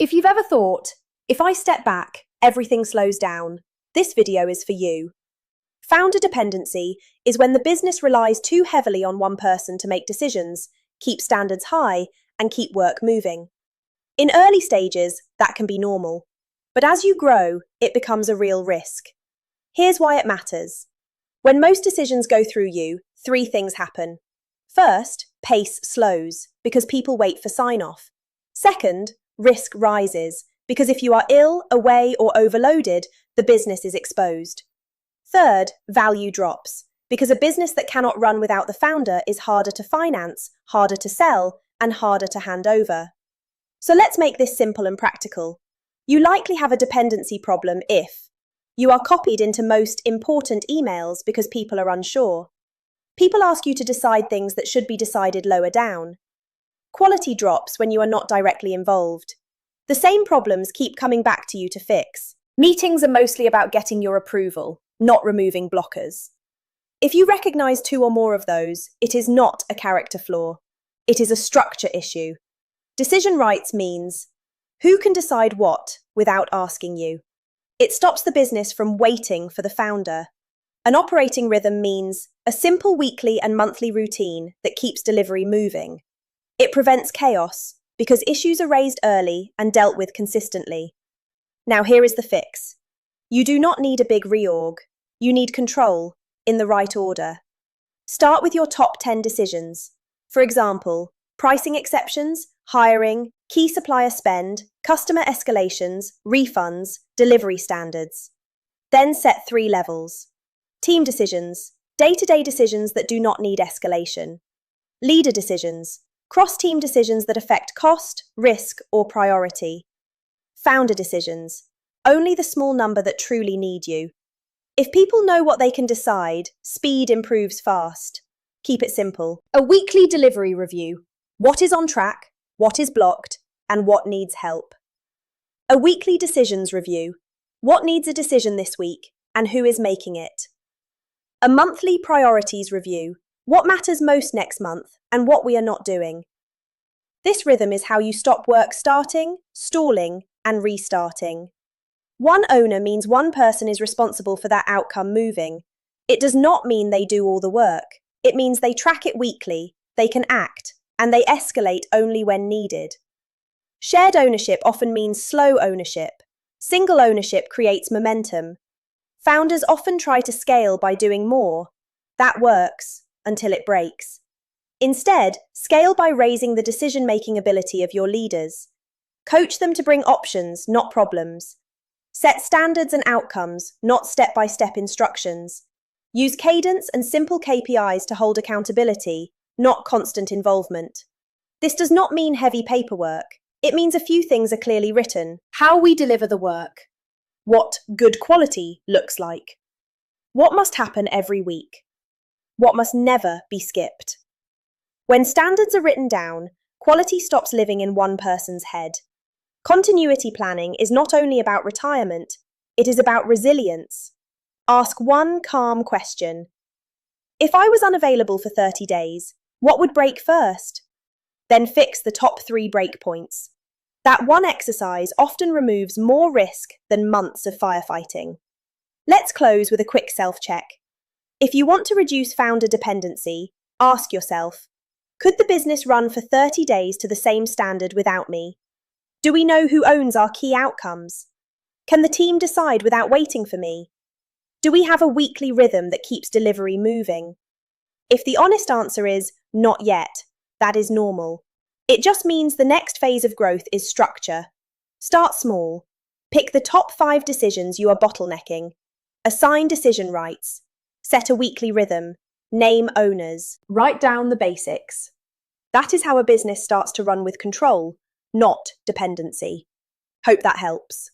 If you've ever thought, if I step back, everything slows down, this video is for you. Founder dependency is when the business relies too heavily on one person to make decisions, keep standards high, and keep work moving. In early stages, that can be normal. But as you grow, it becomes a real risk. Here's why it matters. When most decisions go through you, three things happen. First, pace slows, because people wait for sign-off. Second, risk rises, because if you are ill, away, or overloaded, the business is exposed. Third, value drops, because a business that cannot run without the founder is harder to finance, harder to sell, and harder to hand over. So let's make this simple and practical. You likely have a dependency problem if you are copied into most important emails because people are unsure. People ask you to decide things that should be decided lower down. Quality drops when you are not directly involved. The same problems keep coming back to you to fix. Meetings are mostly about getting your approval, not removing blockers. If you recognize two or more of those, it is not a character flaw. It is a structure issue. Decision rights means who can decide what without asking you. It stops the business from waiting for the founder. An operating rhythm means a simple weekly and monthly routine that keeps delivery moving. It prevents chaos because issues are raised early and dealt with consistently. Now here is the fix. You do not need a big reorg. You need control in the right order. Start with your top 10 decisions. For example, pricing exceptions, hiring, key supplier spend, customer escalations, refunds, delivery standards. Then set 3 levels. Team decisions, day-to-day decisions that do not need escalation. Leader decisions, cross-team decisions that affect cost, risk, or priority. Founder decisions, only the small number that truly need you. If people know what they can decide, speed improves fast. Keep it simple. A weekly delivery review. What is on track, what is blocked, and what needs help. A weekly decisions review. What needs a decision this week, and who is making it. A monthly priorities review. What matters most next month, and what we are not doing. This rhythm is how you stop work starting, stalling, and restarting. One owner means one person is responsible for that outcome moving. It does not mean they do all the work. It means they track it weekly, they can act, and they escalate only when needed. Shared ownership often means slow ownership. Single ownership creates momentum. Founders often try to scale by doing more. That works until it breaks. Instead, scale by raising the decision-making ability of your leaders. Coach them to bring options, not problems. Set standards and outcomes, not step-by-step instructions. Use cadence and simple KPIs to hold accountability, not constant involvement. This does not mean heavy paperwork. It means a few things are clearly written. How we deliver the work. What good quality looks like. What must happen every week. What must never be skipped. When standards are written down, quality stops living in one person's head. Continuity planning is not only about retirement, it is about resilience. Ask one calm question. If I was unavailable for 30 days, what would break first? Then fix the top 3 breakpoints. That one exercise often removes more risk than months of firefighting. Let's close with a quick self-check. If you want to reduce founder dependency, ask yourself, could the business run for 30 days to the same standard without me? Do we know who owns our key outcomes? Can the team decide without waiting for me? Do we have a weekly rhythm that keeps delivery moving? If the honest answer is not yet, that is normal. It just means the next phase of growth is structure. Start small. Pick the top 5 decisions you are bottlenecking. Assign decision rights. Set a weekly rhythm. Name owners. Write down the basics. That is how a business starts to run with control, not dependency. Hope that helps.